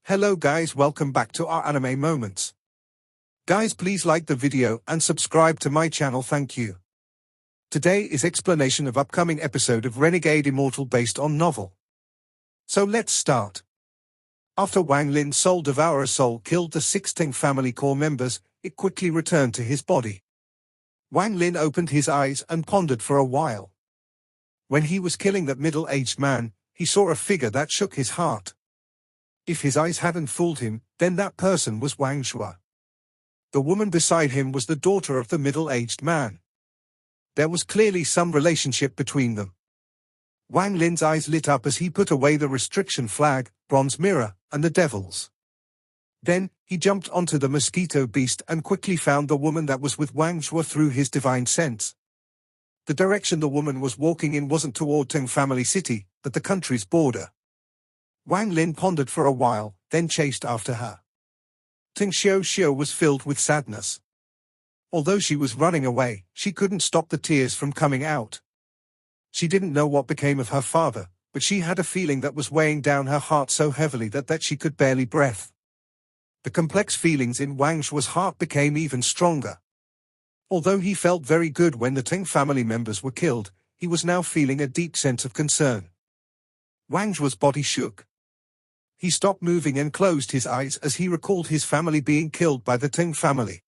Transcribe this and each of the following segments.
Hello guys, welcome back to our anime moments. Guys, please like the video and subscribe to my channel, thank you. Today is explanation of upcoming episode of Renegade Immortal based on novel. So let's start. After Wang Lin's soul devourer soul killed the 16 family core members, it quickly returned to his body. Wang Lin opened his eyes and pondered for a while. When he was killing that middle-aged man, he saw a figure that shook his heart. If his eyes hadn't fooled him, then that person was Wang Shua. The woman beside him was the daughter of the middle-aged man. There was clearly some relationship between them. Wang Lin's eyes lit up as he put away the restriction flag, bronze mirror, and the devils. Then, he jumped onto the mosquito beast and quickly found the woman that was with Wang Shua through his divine sense. The direction the woman was walking in wasn't toward Teng Family City, but the country's border. Wang Lin pondered for a while, then chased after her. Ting Xiao was filled with sadness. Although she was running away, she couldn't stop the tears from coming out. She didn't know what became of her father, but she had a feeling that was weighing down her heart so heavily that she could barely breathe. The complex feelings in Wang Shua's heart became even stronger. Although he felt very good when the Teng family members were killed, he was now feeling a deep sense of concern. Wang Shua's body shook. He stopped moving and closed his eyes as he recalled his family being killed by the Teng family.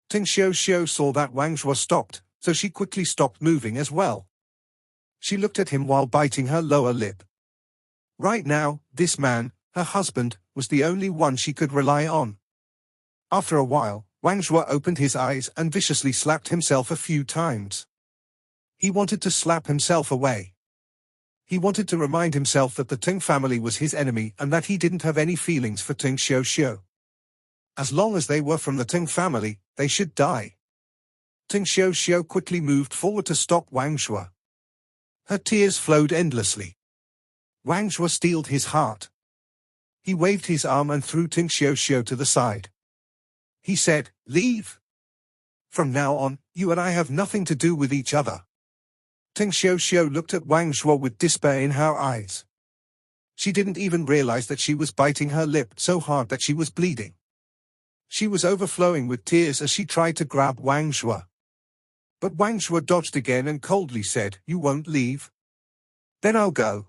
Ting Xiao saw that Wang Shua stopped, so she quickly stopped moving as well. She looked at him while biting her lower lip. Right now, this man, her husband, was the only one she could rely on. After a while, Wang Shua opened his eyes and viciously slapped himself a few times. He wanted to slap himself away. He wanted to remind himself that the Teng family was his enemy and that he didn't have any feelings for Ting Xiao. As long as they were from the Teng family, they should die. Ting Xiao quickly moved forward to stop Wang Shua. Her tears flowed endlessly. Wang Shua steeled his heart. He waved his arm and threw Ting Xiao to the side. He said, "Leave. From now on, you and I have nothing to do with each other." Ting Xiao looked at Wang Shua with despair in her eyes. She didn't even realize that she was biting her lip so hard that she was bleeding. She was overflowing with tears as she tried to grab Wang Shua. But Wang Shua dodged again and coldly said, "You won't leave? Then I'll go."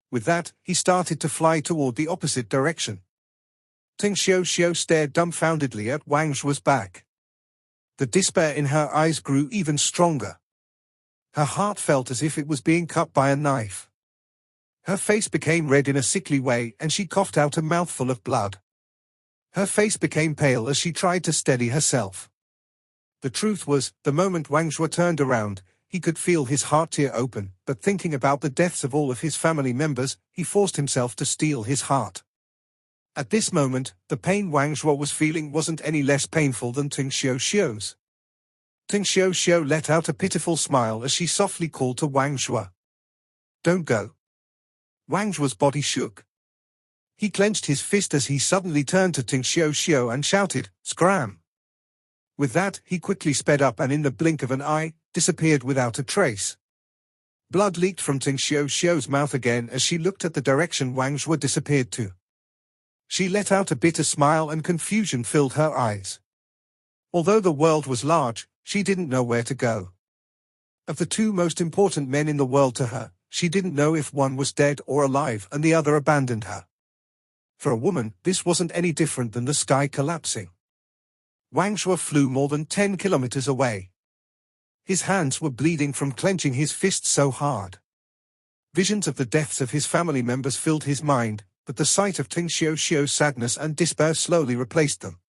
With that, he started to fly toward the opposite direction. Ting Xiao stared dumbfoundedly at Wang Shua's back. The despair in her eyes grew even stronger. Her heart felt as if it was being cut by a knife. Her face became red in a sickly way and she coughed out a mouthful of blood. Her face became pale as she tried to steady herself. The truth was, the moment Wang Shua turned around, he could feel his heart tear open, but thinking about the deaths of all of his family members, he forced himself to steel his heart. At this moment, the pain Wang Shua was feeling wasn't any less painful than Ting Xiao's. Ting Xiao let out a pitiful smile as she softly called to Wang Shua. "Don't go." Wang Shua's body shook. He clenched his fist as he suddenly turned to Ting Xiao and shouted, "Scram!" With that, he quickly sped up and in the blink of an eye, disappeared without a trace. Blood leaked from Ting Xiao's mouth again as she looked at the direction Wang Shua disappeared to. She let out a bitter smile and confusion filled her eyes. Although the world was large, she didn't know where to go. Of the two most important men in the world to her, she didn't know if one was dead or alive and the other abandoned her. For a woman, this wasn't any different than the sky collapsing. Wang Shua flew more than 10 kilometers away. His hands were bleeding from clenching his fists so hard. Visions of the deaths of his family members filled his mind, but the sight of Ting Xiao's sadness and despair slowly replaced them.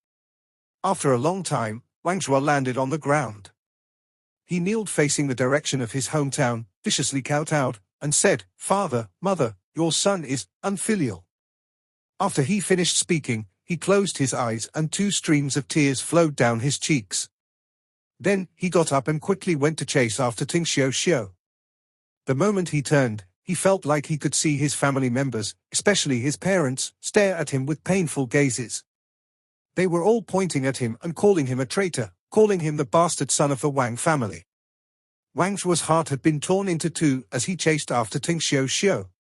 After a long time, Wang Shua landed on the ground. He kneeled facing the direction of his hometown, viciously kowtowed, and said, "Father, Mother, your son is unfilial." After he finished speaking, he closed his eyes and 2 streams of tears flowed down his cheeks. Then, he got up and quickly went to chase after Ting Xiao. The moment he turned, he felt like he could see his family members, especially his parents, stare at him with painful gazes. They were all pointing at him and calling him a traitor, calling him the bastard son of the Wang family. Wang Shua's heart had been torn into two as he chased after Ting Xiao.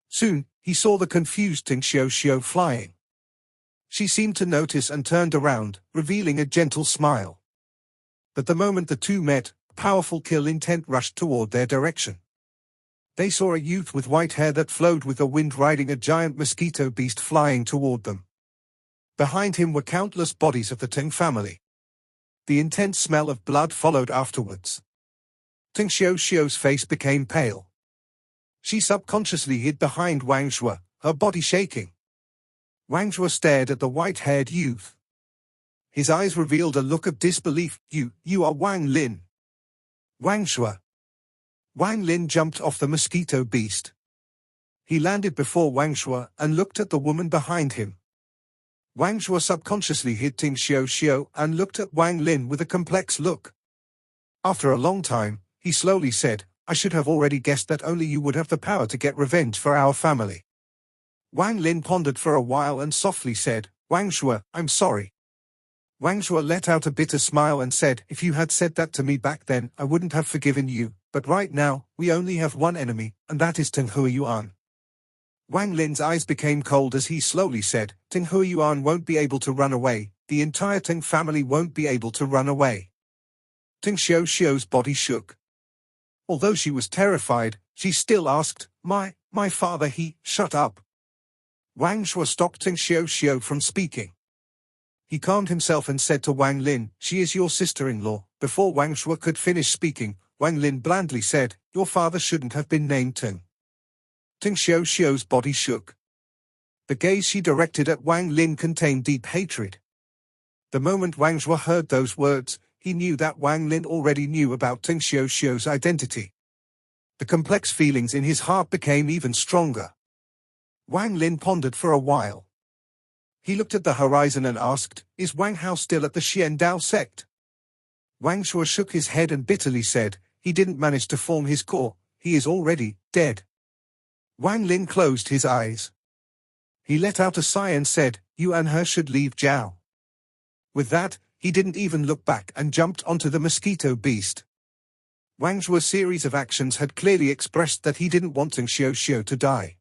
Soon, He saw the confused Ting Xiao flying. She seemed to notice and turned around, revealing a gentle smile. But the moment the two met, powerful kill intent rushed toward their direction. They saw a youth with white hair that flowed with the wind riding a giant mosquito beast flying toward them. Behind him were countless bodies of the Ting family. The intense smell of blood followed afterwards. Ting Xiao's face became pale. She subconsciously hid behind Wang Shuo, her body shaking. Wang Shuo stared at the white-haired youth. His eyes revealed a look of disbelief. You are Wang Lin. Wang Shuo. Wang Lin jumped off the mosquito beast. He landed before Wang Shuo and looked at the woman behind him. Wang Shuo subconsciously hid Ting Xiao and looked at Wang Lin with a complex look. After a long time, he slowly said, I should have already guessed that only you would have the power to get revenge for our family. Wang Lin pondered for a while and softly said, Wang Shuo, I'm sorry. Wang Shuo let out a bitter smile and said, if you had said that to me back then, I wouldn't have forgiven you, but right now, we only have one enemy, and that is Ting Huiyuan. Wang Lin's eyes became cold as he slowly said, Ting Huiyuan won't be able to run away, the entire Ting family won't be able to run away. Ting Xiao's body shook. Although she was terrified, she still asked, My father shut up. Wang Shuo stopped Ting Xiao from speaking. He calmed himself and said to Wang Lin, she is your sister-in-law. Before Wang Shuo could finish speaking, Wang Lin blandly said, your father shouldn't have been named Ting. Ting Xiao's body shook. The gaze she directed at Wang Lin contained deep hatred. The moment Wang Shuo heard those words, he knew that Wang Lin already knew about Ting Xiao's identity. The complex feelings in his heart became even stronger. Wang Lin pondered for a while. He looked at the horizon and asked, is Wang Hao still at the Xian Dao sect? Wang Shuo shook his head and bitterly said, he didn't manage to form his core, he is already dead. Wang Lin closed his eyes. He let out a sigh and said, you and her should leave Zhao. With that, he didn't even look back and jumped onto the mosquito beast. Wang Shuo's series of actions had clearly expressed that he didn't want Ting Xiao to die.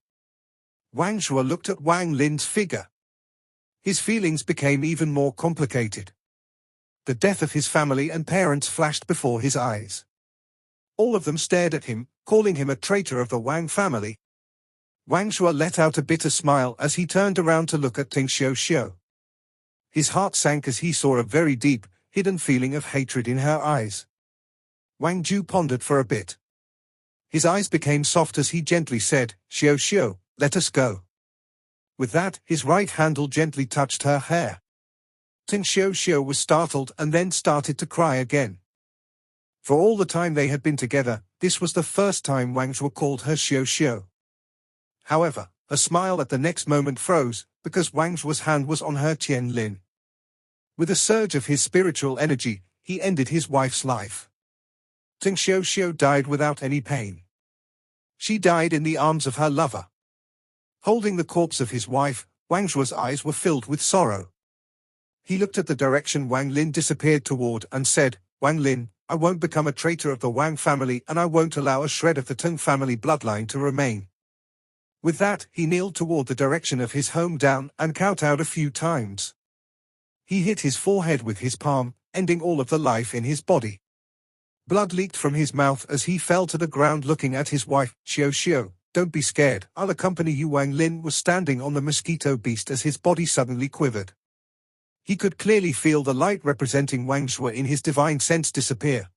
Wang Shuo looked at Wang Lin's figure. His feelings became even more complicated. The death of his family and parents flashed before his eyes. All of them stared at him, calling him a traitor of the Wang family. Wang Shuo let out a bitter smile as he turned around to look at Ting Xiao. His heart sank as he saw a very deep, hidden feeling of hatred in her eyes. Wang Ju pondered for a bit. His eyes became soft as he gently said, Xiao, let us go. With that, his right handle gently touched her hair. Ting Xiao was startled and then started to cry again. For all the time they had been together, this was the first time Wang Shuo called her Xiao. However, a smile at the next moment froze, because Wang Shuo's hand was on her Tian Lin. With a surge of his spiritual energy, he ended his wife's life. Ting Xiao died without any pain. She died in the arms of her lover. Holding the corpse of his wife, Wang Shuo's eyes were filled with sorrow. He looked at the direction Wang Lin disappeared toward and said, Wang Lin, I won't become a traitor of the Wang family and I won't allow a shred of the Ting family bloodline to remain. With that, he kneeled toward the direction of his hometown and kowtowed a few times. He hit his forehead with his palm, ending all of the life in his body. Blood leaked from his mouth as he fell to the ground looking at his wife, Xiao. Don't be scared, I'll accompany you. Wang Lin was standing on the mosquito beast as his body suddenly quivered. He could clearly feel the light representing Wang Shuo in his divine sense disappear.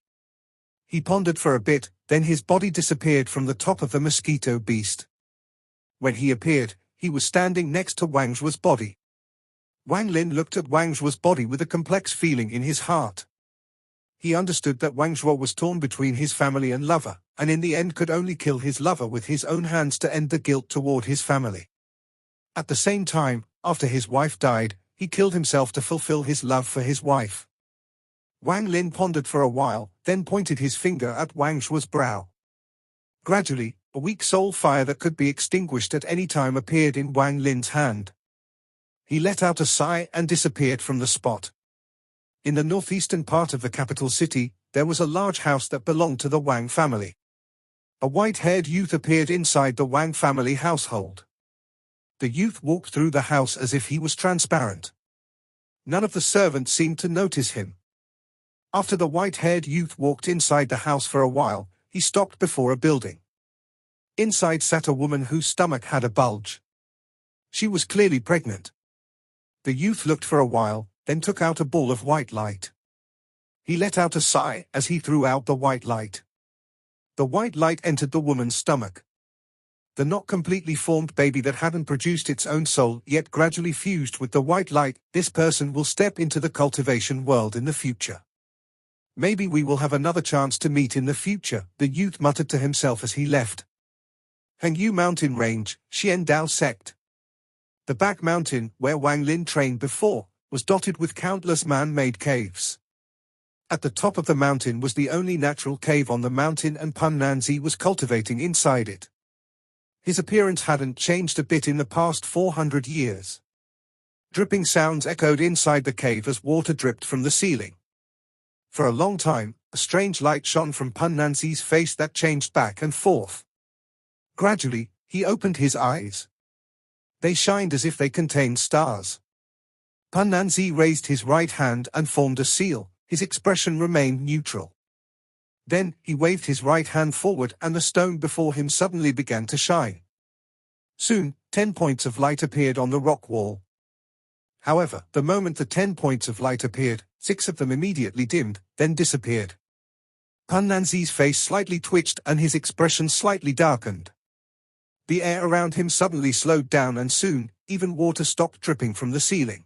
He pondered for a bit, then his body disappeared from the top of the mosquito beast. When he appeared, he was standing next to Wang Shuo's body. Wang Lin looked at Wang Shuo's body with a complex feeling in his heart. He understood that Wang Shuo was torn between his family and lover, and in the end could only kill his lover with his own hands to end the guilt toward his family. At the same time, after his wife died, he killed himself to fulfill his love for his wife. Wang Lin pondered for a while, then pointed his finger at Wang Shuo's brow. Gradually, a weak soul fire that could be extinguished at any time appeared in Wang Lin's hand. He let out a sigh and disappeared from the spot. In the northeastern part of the capital city, there was a large house that belonged to the Wang family. A white-haired youth appeared inside the Wang family household. The youth walked through the house as if he was transparent. None of the servants seemed to notice him. After the white-haired youth walked inside the house for a while, he stopped before a building. Inside sat a woman whose stomach had a bulge. She was clearly pregnant. The youth looked for a while, then took out a ball of white light. He let out a sigh as he threw out the white light. The white light entered the woman's stomach. The not completely formed baby that hadn't produced its own soul yet gradually fused with the white light. This person will step into the cultivation world in the future. Maybe we will have another chance to meet in the future, the youth muttered to himself as he left. Hangyu Mountain Range, Xiandao Sect. The back mountain, where Wang Lin trained before, was dotted with countless man-made caves. At the top of the mountain was the only natural cave on the mountain, and Pan Nanzi was cultivating inside it. His appearance hadn't changed a bit in the past 400 years. Dripping sounds echoed inside the cave as water dripped from the ceiling. For a long time, a strange light shone from Pan Nanzi's face that changed back and forth. Gradually, he opened his eyes. They shined as if they contained stars. Pan Nanzi raised his right hand and formed a seal. His expression remained neutral. Then, he waved his right hand forward and the stone before him suddenly began to shine. Soon, 10 points of light appeared on the rock wall. However, the moment the 10 points of light appeared, 6 of them immediately dimmed, then disappeared. Pan Nanzi's face slightly twitched and his expression slightly darkened. The air around him suddenly slowed down and soon, even water stopped dripping from the ceiling.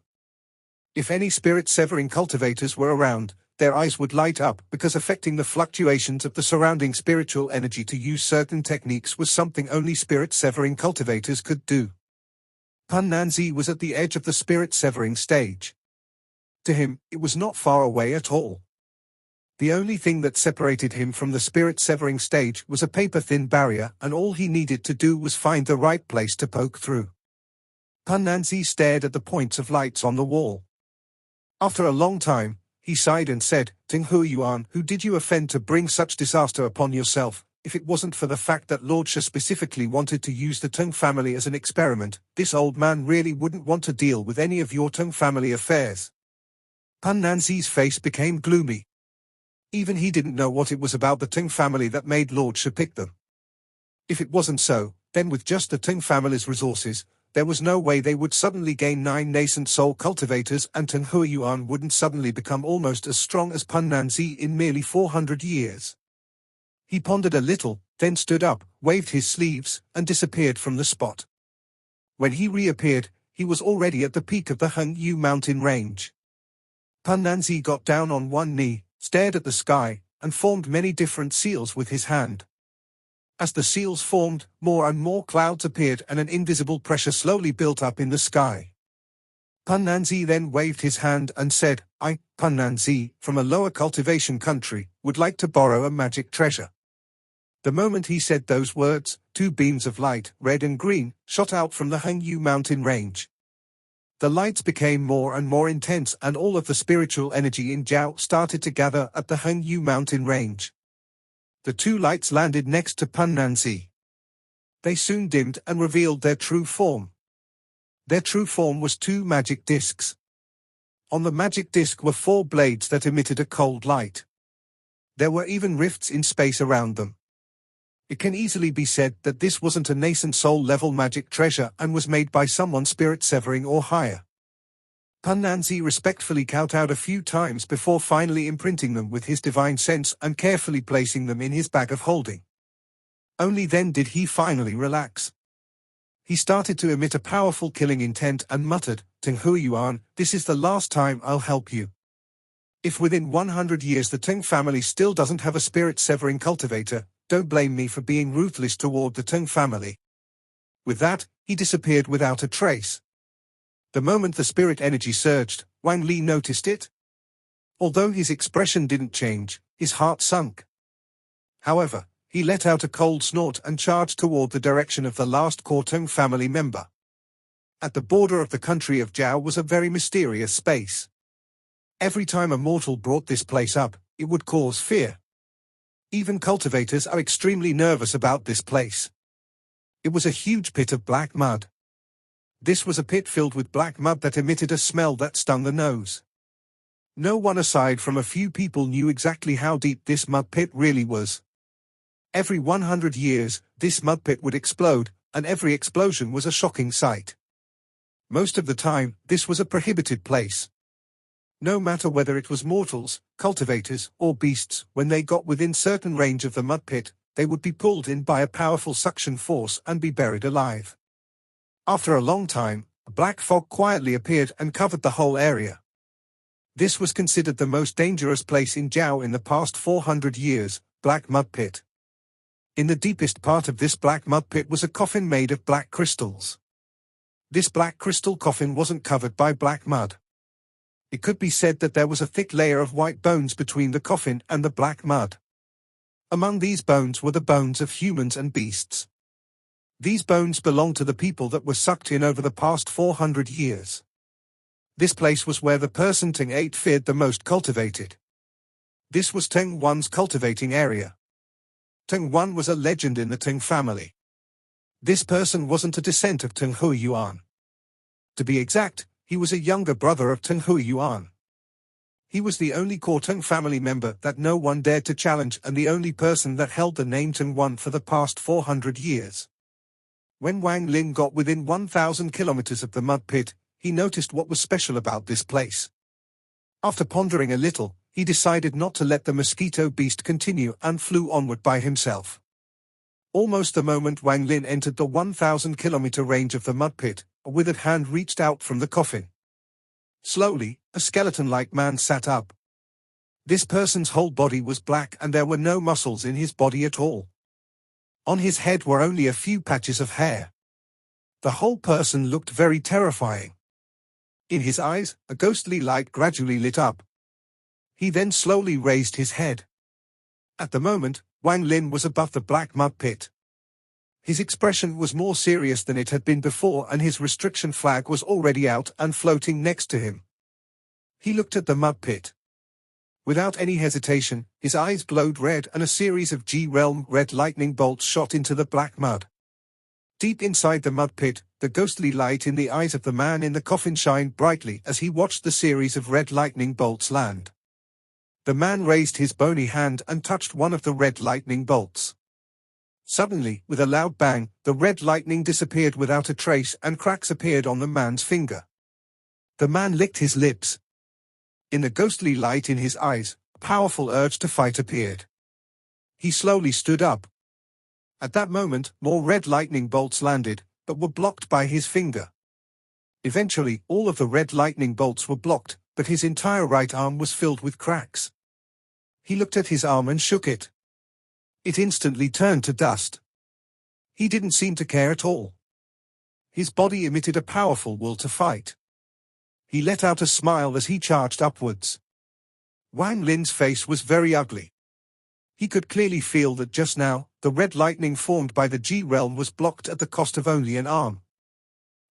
If any spirit-severing cultivators were around, their eyes would light up because affecting the fluctuations of the surrounding spiritual energy to use certain techniques was something only spirit-severing cultivators could do. Pan Nanzi was at the edge of the spirit-severing stage. To him, it was not far away at all. The only thing that separated him from the spirit-severing stage was a paper-thin barrier, and all he needed to do was find the right place to poke through. Pan Nanzi stared at the points of lights on the wall. After a long time, he sighed and said, "Ting Huiyuan, who did you offend to bring such disaster upon yourself? If it wasn't for the fact that Lord Sha specifically wanted to use the Teng family as an experiment, this old man really wouldn't want to deal with any of your Teng family affairs." Pan Nanzi's face became gloomy. Even he didn't know what it was about the Teng family that made Lord Sha pick them. If it wasn't so, then with just the Teng family's resources, there was no way they would suddenly gain 9 nascent soul cultivators, and Teng Huiyuan wouldn't suddenly become almost as strong as Pan Nanzi in merely 400 years. He pondered a little, then stood up, waved his sleeves, and disappeared from the spot. When he reappeared, he was already at the peak of the Hangyu Mountain Range. Pan Nanzi got down on one knee, stared at the sky, and formed many different seals with his hand. As the seals formed, more and more clouds appeared and an invisible pressure slowly built up in the sky. Pan Nanzi then waved his hand and said, "I, Pan Nanzi, from a lower cultivation country, would like to borrow a magic treasure." The moment he said those words, 2 beams of light, red and green, shot out from the Hangyu Mountain Range. The lights became more and more intense and all of the spiritual energy in Jiao started to gather at the Hangyu Mountain Range. The 2 lights landed next to Pan Nanzi. They soon dimmed and revealed their true form. Their true form was 2 magic discs. On the magic disc were 4 blades that emitted a cold light. There were even rifts in space around them. It can easily be said that this wasn't a nascent soul-level magic treasure and was made by someone spirit-severing or higher. Pan Nanzi respectfully kowtowed a few times before finally imprinting them with his divine sense and carefully placing them in his bag of holding. Only then did he finally relax. He started to emit a powerful killing intent and muttered, "Teng Huiyuan, this is the last time I'll help you. If within 100 years the Teng family still doesn't have a spirit-severing cultivator, don't blame me for being ruthless toward the Teng family." With that, he disappeared without a trace. The moment the spirit energy surged, Wang Li noticed it. Although his expression didn't change, his heart sunk. However, he let out a cold snort and charged toward the direction of the last core Teng family member. At the border of the country of Jiao was a very mysterious space. Every time a mortal brought this place up, it would cause fear. Even cultivators are extremely nervous about this place. It was a huge pit of black mud. This was a pit filled with black mud that emitted a smell that stung the nose. No one aside from a few people knew exactly how deep this mud pit really was. Every 100 years, this mud pit would explode, and every explosion was a shocking sight. Most of the time, this was a prohibited place. No matter whether it was mortals, cultivators, or beasts, when they got within certain range of the mud pit, they would be pulled in by a powerful suction force and be buried alive. After a long time, a black fog quietly appeared and covered the whole area. This was considered the most dangerous place in Jiao in the past 400 years, Black Mud Pit. In the deepest part of this black mud pit was a coffin made of black crystals. This black crystal coffin wasn't covered by black mud. It could be said that there was a thick layer of white bones between the coffin and the black mud. Among these bones were the bones of humans and beasts. These bones belonged to the people that were sucked in over the past 400 years. This place was where the person Teng 8 feared the most cultivated. This was Teng 1's cultivating area. Teng 1 was a legend in the Teng family. This person wasn't a descent of Teng Huiyuan. To be exact, he was a younger brother of Teng Huiyuan. He was the only core Teng family member that no one dared to challenge and the only person that held the name Teng 1 for the past 400 years. When Wang Lin got within 1,000 kilometers of the mud pit, he noticed what was special about this place. After pondering a little, he decided not to let the mosquito beast continue and flew onward by himself. Almost the moment Wang Lin entered the 1,000-kilometer range of the mud pit, a withered hand reached out from the coffin. Slowly, a skeleton-like man sat up. This person's whole body was black and there were no muscles in his body at all. On his head were only a few patches of hair. The whole person looked very terrifying. In his eyes, a ghostly light gradually lit up. He then slowly raised his head. At the moment, Wang Lin was above the black mud pit. His expression was more serious than it had been before and his restriction flag was already out and floating next to him. He looked at the mud pit. Without any hesitation, his eyes glowed red and a series of G-realm red lightning bolts shot into the black mud. Deep inside the mud pit, the ghostly light in the eyes of the man in the coffin shined brightly as he watched the series of red lightning bolts land. The man raised his bony hand and touched one of the red lightning bolts. Suddenly, with a loud bang, the red lightning disappeared without a trace and cracks appeared on the man's finger. The man licked his lips. In the ghostly light in his eyes, a powerful urge to fight appeared. He slowly stood up. At that moment, more red lightning bolts landed, but were blocked by his finger. Eventually, all of the red lightning bolts were blocked, but his entire right arm was filled with cracks. He looked at his arm and shook it. It instantly turned to dust. He didn't seem to care at all. His body emitted a powerful will to fight. He let out a smile as he charged upwards. Wang Lin's face was very ugly. He could clearly feel that just now, the red lightning formed by the G-realm was blocked at the cost of only an arm.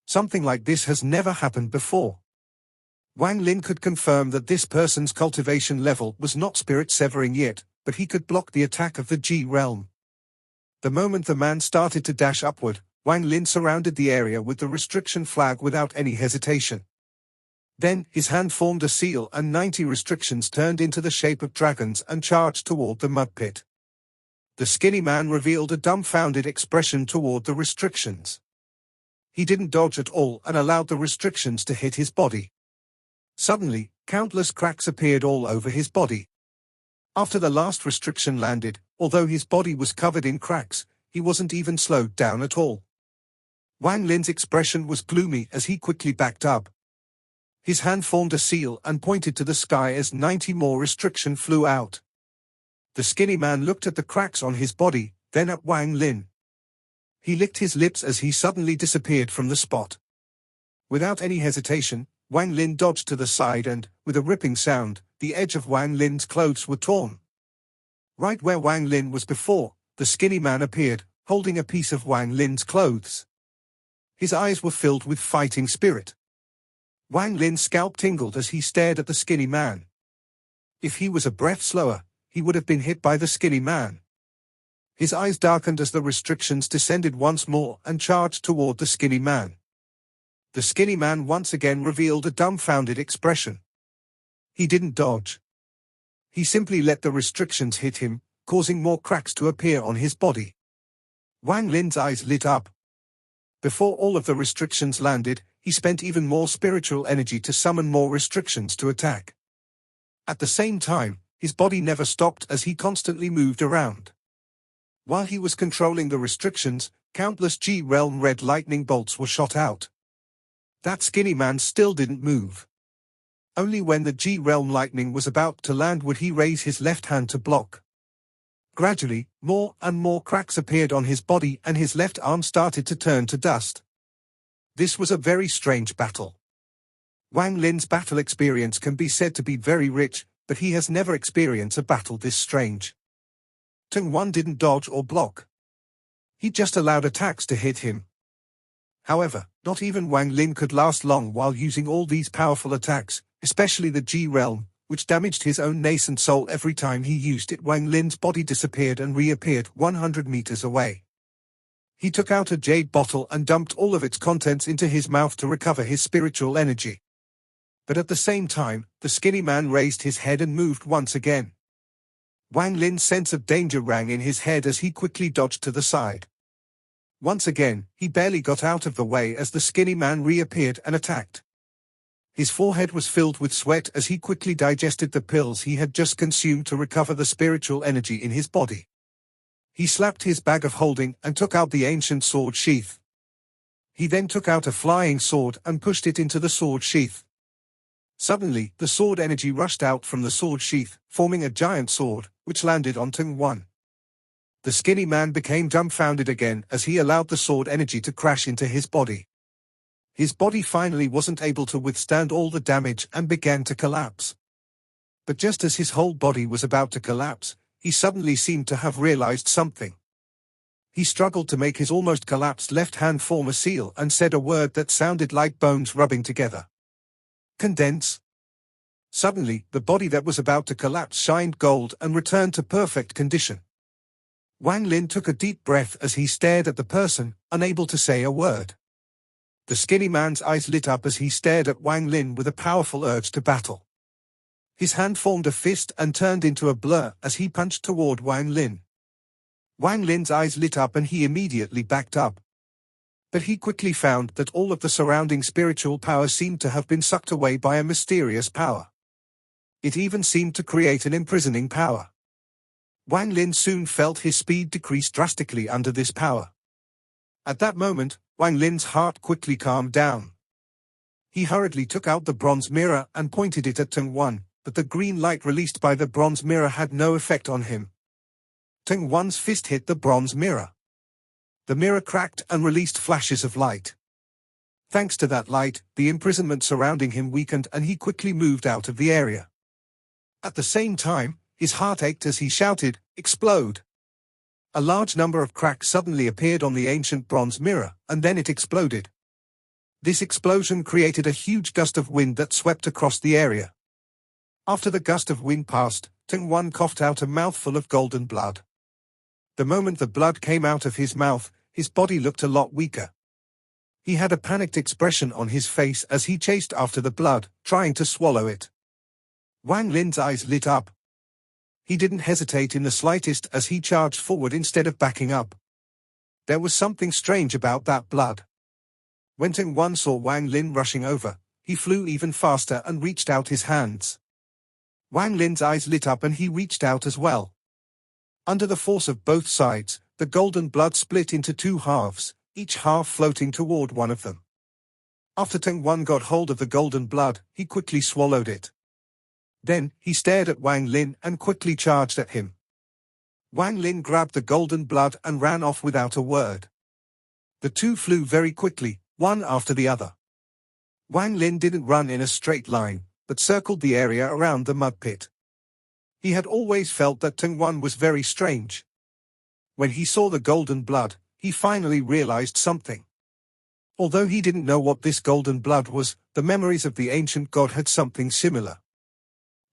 Something like this has never happened before. Wang Lin could confirm that this person's cultivation level was not spirit-severing yet, but he could block the attack of the G-realm. The moment the man started to dash upward, Wang Lin surrounded the area with the restriction flag without any hesitation. Then, his hand formed a seal and 90 restrictions turned into the shape of dragons and charged toward the mud pit. The skinny man revealed a dumbfounded expression toward the restrictions. He didn't dodge at all and allowed the restrictions to hit his body. Suddenly, countless cracks appeared all over his body. After the last restriction landed, although his body was covered in cracks, he wasn't even slowed down at all. Wang Lin's expression was gloomy as he quickly backed up. His hand formed a seal and pointed to the sky as 90 more restriction flew out. The skinny man looked at the cracks on his body, then at Wang Lin. He licked his lips as he suddenly disappeared from the spot. Without any hesitation, Wang Lin dodged to the side and, with a ripping sound, the edge of Wang Lin's clothes were torn. Right where Wang Lin was before, the skinny man appeared, holding a piece of Wang Lin's clothes. His eyes were filled with fighting spirit. Wang Lin's scalp tingled as he stared at the skinny man. If he was a breath slower, he would have been hit by the skinny man. His eyes darkened as the restrictions descended once more and charged toward the skinny man. The skinny man once again revealed a dumbfounded expression. He didn't dodge. He simply let the restrictions hit him, causing more cracks to appear on his body. Wang Lin's eyes lit up. Before all of the restrictions landed, he spent even more spiritual energy to summon more restrictions to attack. At the same time, his body never stopped as he constantly moved around. While he was controlling the restrictions, countless G-realm red lightning bolts were shot out. That skinny man still didn't move. Only when the G-realm lightning was about to land would he raise his left hand to block. Gradually, more and more cracks appeared on his body and his left arm started to turn to dust. This was a very strange battle. Wang Lin's battle experience can be said to be very rich, but he has never experienced a battle this strange. Teng Wan didn't dodge or block. He just allowed attacks to hit him. However, not even Wang Lin could last long while using all these powerful attacks, especially the G-realm, which damaged his own nascent soul every time he used it. Wang Lin's body disappeared and reappeared 100 meters away. He took out a jade bottle and dumped all of its contents into his mouth to recover his spiritual energy. But at the same time, the skinny man raised his head and moved once again. Wang Lin's sense of danger rang in his head as he quickly dodged to the side. Once again, he barely got out of the way as the skinny man reappeared and attacked. His forehead was filled with sweat as he quickly digested the pills he had just consumed to recover the spiritual energy in his body. He slapped his bag of holding and took out the ancient sword sheath. He then took out a flying sword and pushed it into the sword sheath. Suddenly, the sword energy rushed out from the sword sheath, forming a giant sword, which landed on Teng Wan. The skinny man became dumbfounded again as he allowed the sword energy to crash into his body. His body finally wasn't able to withstand all the damage and began to collapse. But just as his whole body was about to collapse, he suddenly seemed to have realized something. He struggled to make his almost collapsed left hand form a seal and said a word that sounded like bones rubbing together. Condense. Suddenly, the body that was about to collapse shined gold and returned to perfect condition. Wang Lin took a deep breath as he stared at the person, unable to say a word. The skinny man's eyes lit up as he stared at Wang Lin with a powerful urge to battle. His hand formed a fist and turned into a blur as he punched toward Wang Lin. Wang Lin's eyes lit up and he immediately backed up. But he quickly found that all of the surrounding spiritual power seemed to have been sucked away by a mysterious power. It even seemed to create an imprisoning power. Wang Lin soon felt his speed decrease drastically under this power. At that moment, Wang Lin's heart quickly calmed down. He hurriedly took out the bronze mirror and pointed it at Teng Wan, but the green light released by the bronze mirror had no effect on him. Teng Wan's fist hit the bronze mirror. The mirror cracked and released flashes of light. Thanks to that light, the imprisonment surrounding him weakened and he quickly moved out of the area. At the same time, his heart ached as he shouted, "Explode!" A large number of cracks suddenly appeared on the ancient bronze mirror, and then it exploded. This explosion created a huge gust of wind that swept across the area. After the gust of wind passed, Teng Wan coughed out a mouthful of golden blood. The moment the blood came out of his mouth, his body looked a lot weaker. He had a panicked expression on his face as he chased after the blood, trying to swallow it. Wang Lin's eyes lit up. He didn't hesitate in the slightest as he charged forward instead of backing up. There was something strange about that blood. When Teng Wan saw Wang Lin rushing over, he flew even faster and reached out his hands. Wang Lin's eyes lit up and he reached out as well. Under the force of both sides, the golden blood split into two halves, each half floating toward one of them. After Teng Wan got hold of the golden blood, he quickly swallowed it. Then, he stared at Wang Lin and quickly charged at him. Wang Lin grabbed the golden blood and ran off without a word. The two flew very quickly, one after the other. Wang Lin didn't run in a straight line, but circled the area around the mud pit. He had always felt that Teng Wan was very strange. When he saw the golden blood, he finally realized something. Although he didn't know what this golden blood was, the memories of the ancient god had something similar.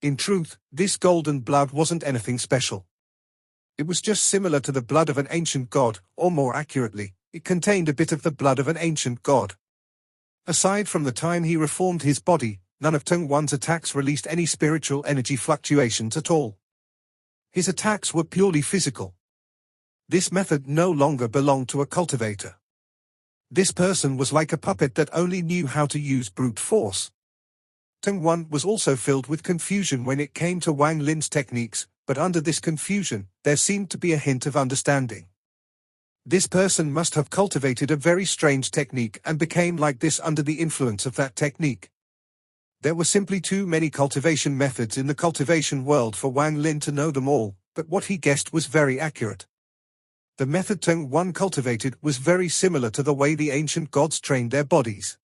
In truth, this golden blood wasn't anything special. It was just similar to the blood of an ancient god, or more accurately, it contained a bit of the blood of an ancient god. Aside from the time he reformed his body, none of Tung Wan's attacks released any spiritual energy fluctuations at all. His attacks were purely physical. This method no longer belonged to a cultivator. This person was like a puppet that only knew how to use brute force. Tung Wan was also filled with confusion when it came to Wang Lin's techniques, but under this confusion, there seemed to be a hint of understanding. This person must have cultivated a very strange technique and became like this under the influence of that technique. There were simply too many cultivation methods in the cultivation world for Wang Lin to know them all, but what he guessed was very accurate. The method Tung Wan cultivated was very similar to the way the ancient gods trained their bodies.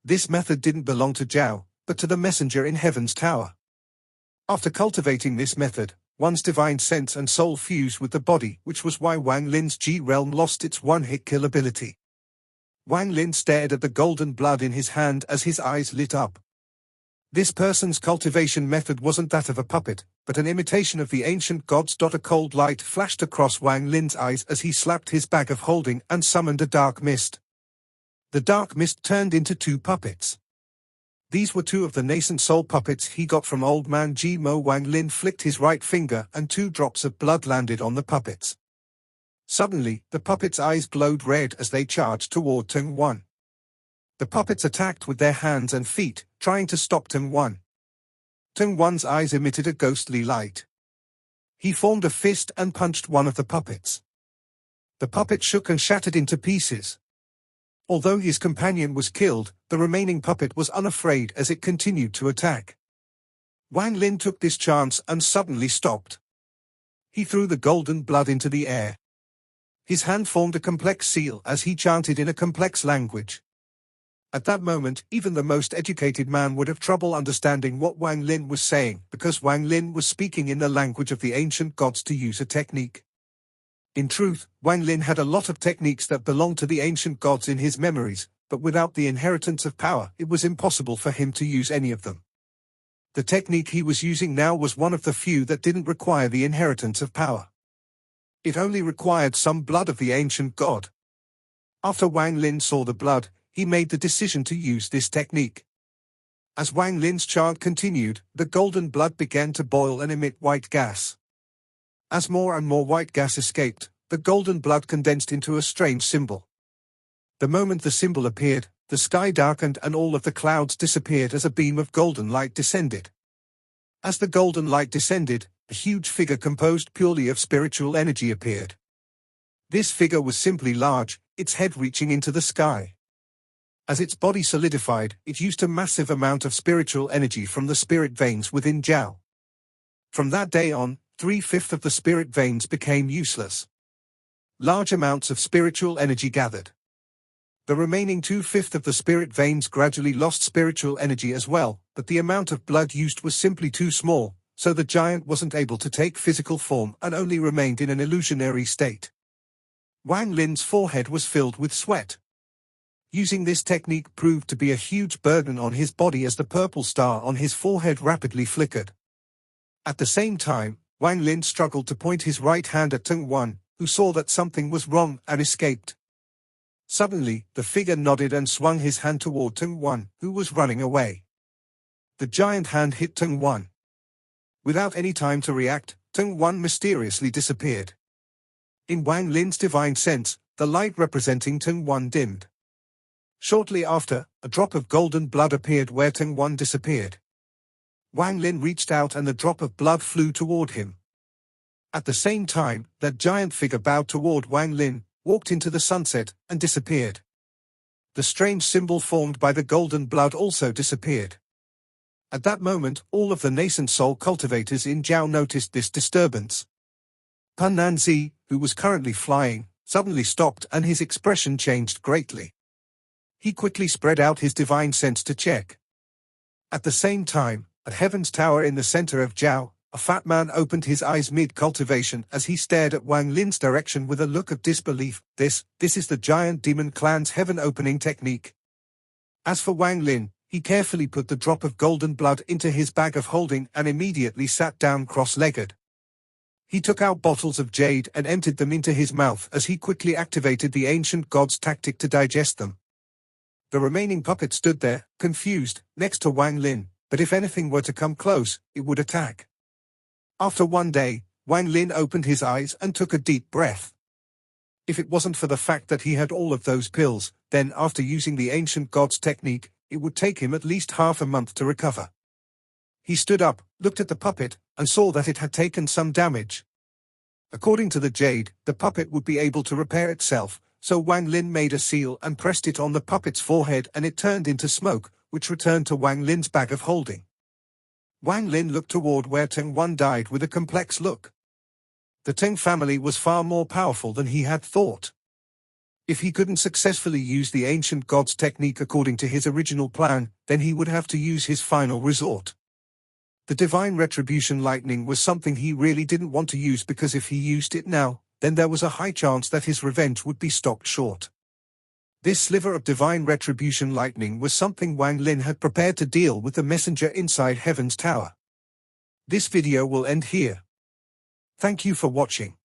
This method didn't belong to Zhao, but to the messenger in Heaven's Tower. After cultivating this method, one's divine sense and soul fused with the body, which was why Wang Lin's G realm lost its one-hit kill ability. Wang Lin stared at the golden blood in his hand as his eyes lit up. This person's cultivation method wasn't that of a puppet, but an imitation of the ancient gods. A cold light flashed across Wang Lin's eyes as he slapped his bag of holding and summoned a dark mist. The dark mist turned into two puppets. These were two of the nascent soul puppets he got from old man Ji Mo. Wang Lin flicked his right finger and 2 drops of blood landed on the puppets. Suddenly, the puppets' eyes glowed red as they charged toward Tung Wan. The puppets attacked with their hands and feet, trying to stop Tung Wan. Tung Wan's eyes emitted a ghostly light. He formed a fist and punched one of the puppets. The puppet shook and shattered into pieces. Although his companion was killed, the remaining puppet was unafraid as it continued to attack. Wang Lin took this chance and suddenly stopped. He threw the golden blood into the air. His hand formed a complex seal as he chanted in a complex language. At that moment, even the most educated man would have trouble understanding what Wang Lin was saying, because Wang Lin was speaking in the language of the ancient gods to use a technique. In truth, Wang Lin had a lot of techniques that belonged to the ancient gods in his memories, but without the inheritance of power, it was impossible for him to use any of them. The technique he was using now was one of the few that didn't require the inheritance of power. It only required some blood of the ancient god. After Wang Lin saw the blood, he made the decision to use this technique. As Wang Lin's chant continued, the golden blood began to boil and emit white gas. As more and more white gas escaped, the golden blood condensed into a strange symbol. The moment the symbol appeared, the sky darkened and all of the clouds disappeared as a beam of golden light descended. As the golden light descended, a huge figure composed purely of spiritual energy appeared. This figure was simply large, its head reaching into the sky. As its body solidified, it used a massive amount of spiritual energy from the spirit veins within Zhao. From that day on, 3/5 of the spirit veins became useless. Large amounts of spiritual energy gathered. The remaining 2/5 of the spirit veins gradually lost spiritual energy as well, but the amount of blood used was simply too small, so the giant wasn't able to take physical form and only remained in an illusionary state. Wang Lin's forehead was filled with sweat. Using this technique proved to be a huge burden on his body as the purple star on his forehead rapidly flickered. At the same time, Wang Lin struggled to point his right hand at Tung Wan, who saw that something was wrong and escaped. Suddenly, the figure nodded and swung his hand toward Tung Wan, who was running away. The giant hand hit Tung Wan. Without any time to react, Tung Wan mysteriously disappeared. In Wang Lin's divine sense, the light representing Tung Wan dimmed. Shortly after, a drop of golden blood appeared where Tung Wan disappeared. Wang Lin reached out and the drop of blood flew toward him. At the same time, that giant figure bowed toward Wang Lin, walked into the sunset, and disappeared. The strange symbol formed by the golden blood also disappeared. At that moment, all of the nascent soul cultivators in Zhao noticed this disturbance. Pan Nanzi, who was currently flying, suddenly stopped and his expression changed greatly. He quickly spread out his divine sense to check. At the same time, at Heaven's Tower in the center of Zhao, a fat man opened his eyes mid-cultivation as he stared at Wang Lin's direction with a look of disbelief. This is the giant demon clan's heaven opening technique. As for Wang Lin, he carefully put the drop of golden blood into his bag of holding and immediately sat down cross-legged. He took out bottles of jade and emptied them into his mouth as he quickly activated the ancient god's tactic to digest them. The remaining puppet stood there, confused, next to Wang Lin, but if anything were to come close, it would attack. After one day, Wang Lin opened his eyes and took a deep breath. If it wasn't for the fact that he had all of those pills, then after using the ancient god's technique, it would take him at least half a month to recover. He stood up, looked at the puppet, and saw that it had taken some damage. According to the jade, the puppet would be able to repair itself, so Wang Lin made a seal and pressed it on the puppet's forehead and it turned into smoke, which returned to Wang Lin's bag of holding. Wang Lin looked toward where Teng Wan died with a complex look. The Teng family was far more powerful than he had thought. If he couldn't successfully use the ancient god's technique according to his original plan, then he would have to use his final resort. The divine retribution lightning was something he really didn't want to use because if he used it now, then there was a high chance that his revenge would be stopped short. This sliver of divine retribution lightning was something Wang Lin had prepared to deal with the messenger inside Heaven's Tower. This video will end here. Thank you for watching.